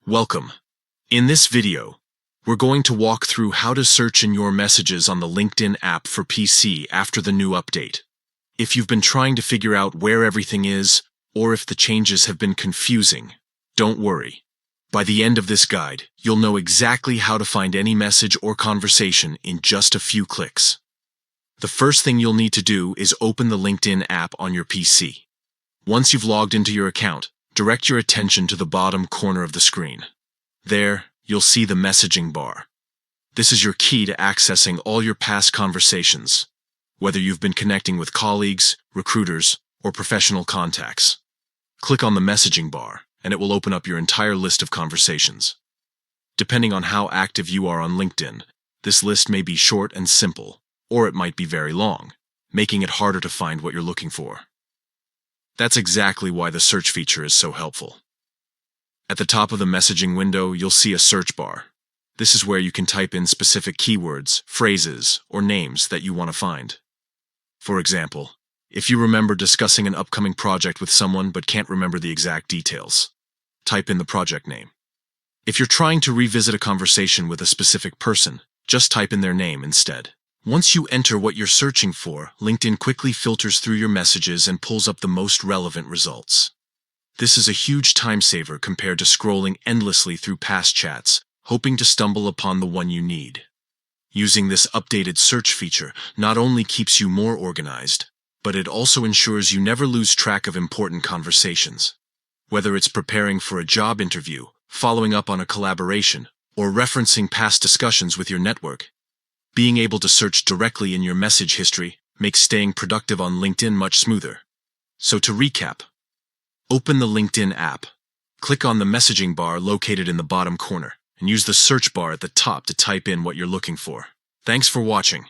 Welcome. In this video, we're going to walk through how to search in your messages on the LinkedIn app for PC after the new update. If you've been trying to figure out where everything is, or if the changes have been confusing, don't worry. By the end of this guide, you'll know exactly how to find any message or conversation in just a few clicks. The first thing you'll need to do is open the LinkedIn app on your PC. Once you've logged into your account, direct your attention to the bottom corner of the screen. There, you'll see the messaging bar. This is your key to accessing all your past conversations, whether you've been connecting with colleagues, recruiters, or professional contacts. Click on the messaging bar, and it will open up your entire list of conversations. Depending on how active you are on LinkedIn, this list may be short and simple, or it might be very long, making it harder to find what you're looking for. That's exactly why the search feature is so helpful. At the top of the messaging window, you'll see a search bar. This is where you can type in specific keywords, phrases, or names that you want to find. For example, if you remember discussing an upcoming project with someone but can't remember the exact details, type in the project name. If you're trying to revisit a conversation with a specific person, just type in their name instead. Once you enter what you're searching for, LinkedIn quickly filters through your messages and pulls up the most relevant results. This is a huge time saver compared to scrolling endlessly through past chats, hoping to stumble upon the one you need. Using this updated search feature not only keeps you more organized, but it also ensures you never lose track of important conversations. Whether it's preparing for a job interview, following up on a collaboration, or referencing past discussions with your network, being able to search directly in your message history makes staying productive on LinkedIn much smoother. So to recap, open the LinkedIn app, click on the messaging bar located in the bottom corner, and use the search bar at the top to type in what you're looking for. Thanks for watching.